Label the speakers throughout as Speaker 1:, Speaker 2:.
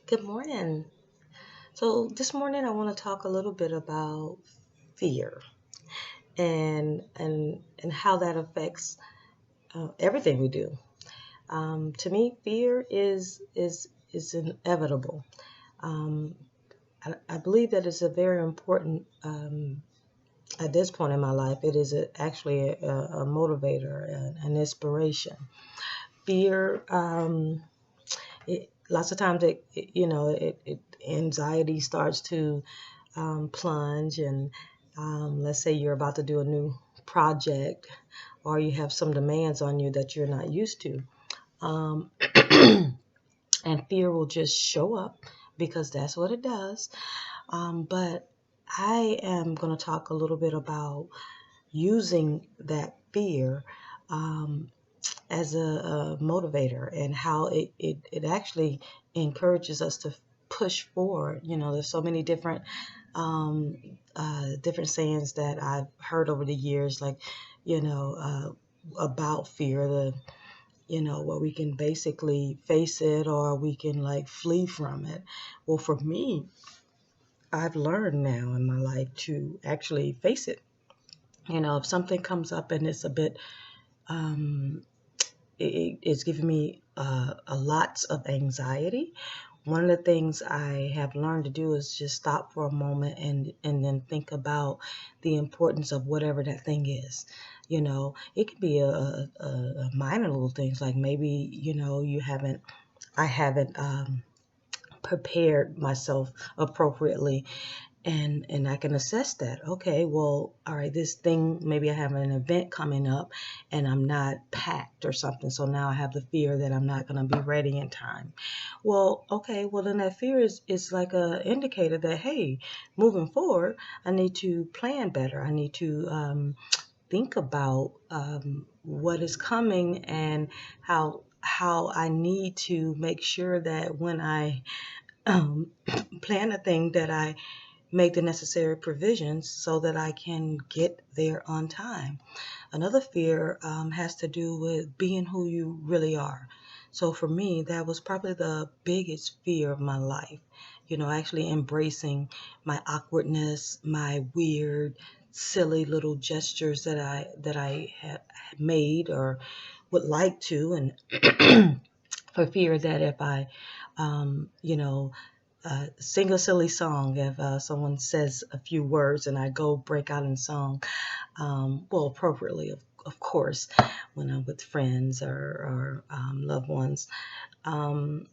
Speaker 1: Good morning. So this morning I want to talk a little bit about fear and how that affects everything we do. To me, fear is inevitable. Um, I believe that it's a very important at this point in my life. It is actually a motivator, an inspiration. Fear. Lots of times anxiety starts to plunge, and let's say you're about to do a new project or you have some demands on you that you're not used to, um, and fear will just show up because that's what it does. But I am going to talk a little bit about using that fear um, as a motivator, and how it actually encourages us to push forward. There's so many different sayings that I've heard over the years, like, about fear, where we can basically face it or we can like flee from it. Well, for me, I've learned now in my life to actually face it. If something comes up and it's a bit um, it's giving me a lots of anxiety. One of the things I have learned to do is just stop for a moment and then think about the importance of whatever that thing is. It could be a minor little things, like maybe I haven't prepared myself appropriately, and I can assess that. Okay, well, all right, this thing, maybe I have an event coming up and I'm not packed or something. So now I have the fear that I'm not going to be ready in time. Well, okay, well then that fear is like a indicator that, hey, moving forward, I need to plan better. I need to think about what is coming, and how I need to make sure that when I um, plan a thing, that I make the necessary provisions so that I can get there on time. Another fear has to do with being who you really are. So for me, that was probably the biggest fear of my life. Actually embracing my awkwardness, my weird, silly little gestures that I had made or would like to, and for fear that if I, sing a silly song, if someone says a few words and I go break out in song, well, appropriately, of course, when I'm with friends or loved ones, um,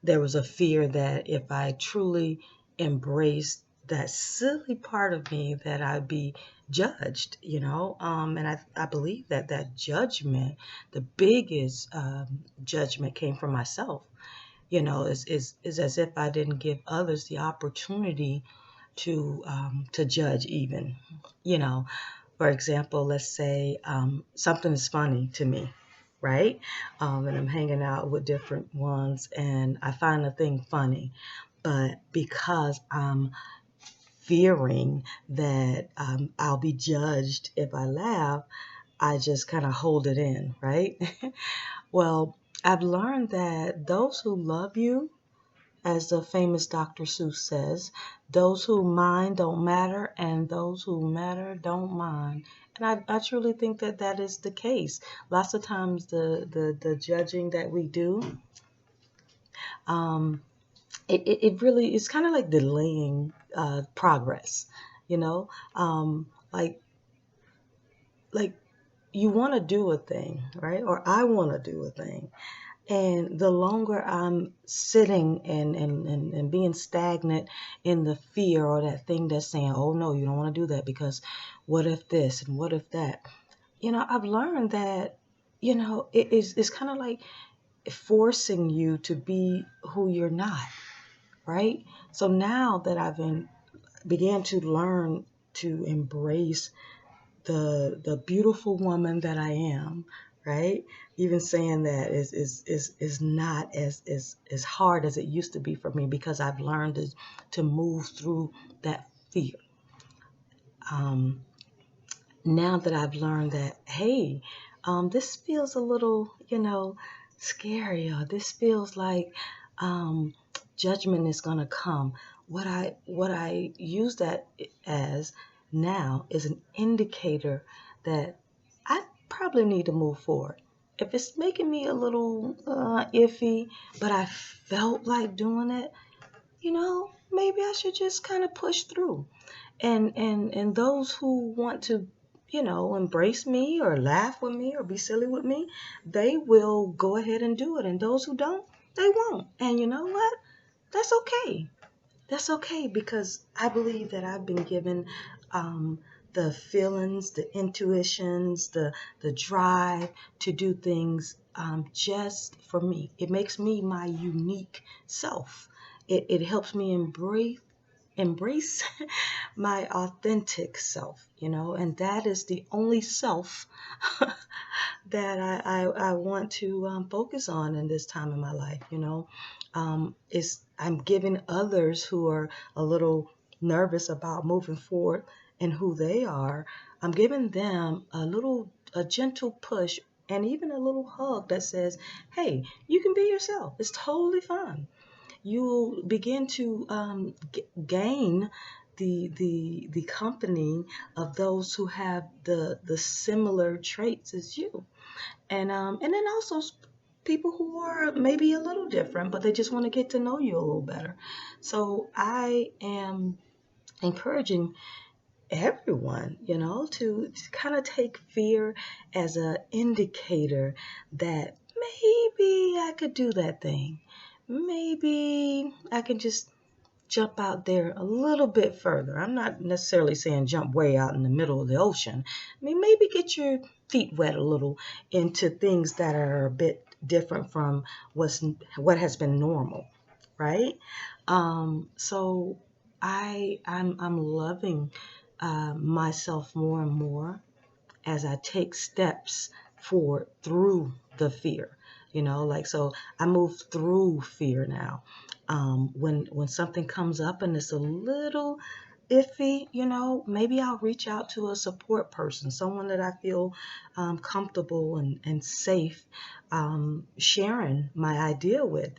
Speaker 1: there was a fear that if I truly embraced that silly part of me, that I'd be judged. And I believe that that judgment, the biggest judgment, came from myself. Is as if I didn't give others the opportunity to judge even. You know, for example, let's say something is funny to me, right? And I'm hanging out with different ones, and I find a thing funny, but because I'm fearing that I'll be judged if I laugh, I just kind of hold it in, right? Well, I've learned that those who love you, as the famous Dr. Seuss says, those who mind don't matter, and those who matter don't mind. And I truly think that that is the case. Lots of times the judging that we do, um, it really is kind of like delaying progress, you know? Like, you want to do a thing, right? Or I want to do a thing. And the longer I'm sitting and being stagnant in the fear, or that thing that's saying, oh no, you don't want to do that because what if this and what if that? I've learned that, it's kind of like forcing you to be who you're not, right? So now that began to learn to embrace the beautiful woman that I am, right? Even saying that is not as hard as it used to be for me, because I've learned to move through that fear. Um, Now that I've learned that, hey, this feels a little, scary, or this feels like, um, judgment is going to come. What I use that as now is an indicator that I probably need to move forward. If it's making me a little iffy, but I felt like doing it, maybe I should just kind of push through. And those who want to, embrace me or laugh with me or be silly with me, they will go ahead and do it. And those who don't, they won't. And you know what? That's okay. That's okay, because I believe that I've been given the feelings, the intuitions, the drive to do things just for me. It makes me my unique self. It helps me embrace my authentic self, and that is the only self that I want to focus on in this time in my life. Is I'm giving others who are a little nervous about moving forward and who they are, I'm giving them a gentle push and even a little hug that says, hey, you can be yourself. It's totally fine. You'll begin to gain the company of those who have the similar traits as you, and then also people who are maybe a little different, but they just want to get to know you a little better. So I am encouraging everyone, to kind of take fear as an indicator that maybe I could do that thing. Maybe I can just jump out there a little bit further. I'm not necessarily saying jump way out in the middle of the ocean. I mean, maybe get your feet wet a little into things that are a bit different from what has been normal, right? So I'm loving myself more and more as I take steps forward through the fear. So I move through fear now. When something comes up and it's a little iffy, maybe I'll reach out to a support person, someone that I feel comfortable and safe sharing my idea with.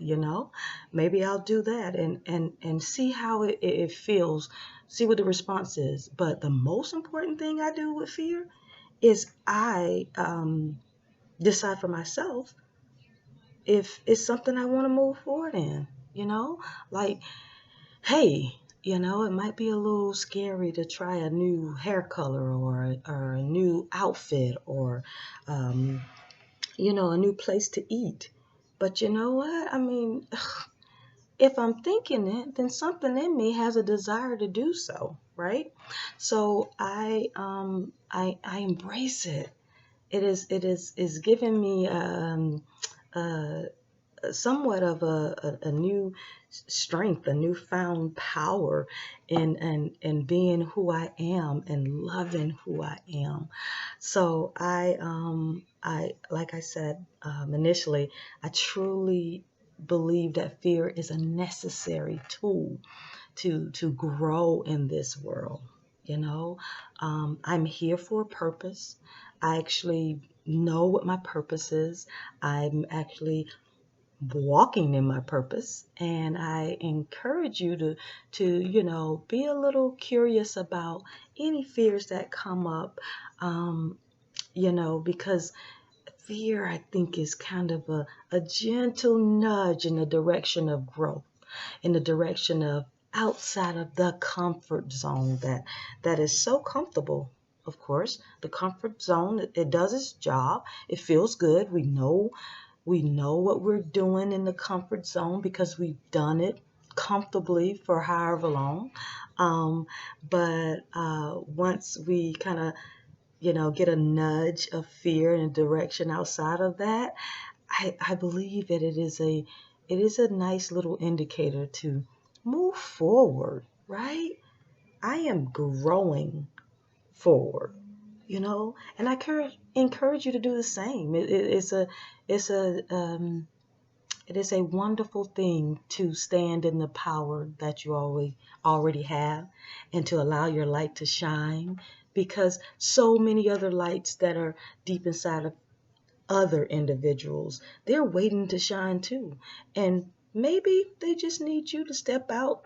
Speaker 1: Maybe I'll do that and see how it feels, see what the response is. But the most important thing I do with fear is I decide for myself if it's something I want to move forward in, like, hey, it might be a little scary to try a new hair color or a new outfit or, a new place to eat. But you know what? I mean, if I'm thinking it, then something in me has a desire to do so, right? So I embrace it. It is giving me uh, somewhat of a new strength, a newfound power in being who I am and loving who I am. So I like I said initially, I truly believe that fear is a necessary tool to grow in this world. I'm here for a purpose. I actually know what my purpose is. I'm actually walking in my purpose, and I encourage you to be a little curious about any fears that come up, because fear, I think, is kind of a gentle nudge in the direction of growth, in the direction of outside of the comfort zone that is so comfortable. Of course, the comfort zone, it does its job. It feels good. We know what we're doing in the comfort zone because we've done it comfortably for however long. But once we kind of, get a nudge of fear in a direction outside of that, I believe that it is a nice little indicator to move forward, right? I am growing forward, and I encourage you to do the same. It's a it is a wonderful thing to stand in the power that you already have and to allow your light to shine, because so many other lights that are deep inside of other individuals, they're waiting to shine too. And maybe they just need you to step out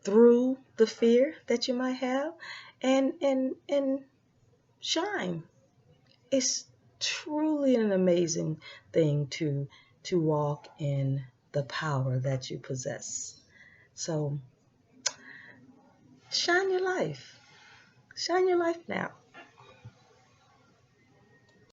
Speaker 1: through the fear that you might have and shine. It's truly an amazing thing to walk in the power that you possess. So shine your life. Shine your life now.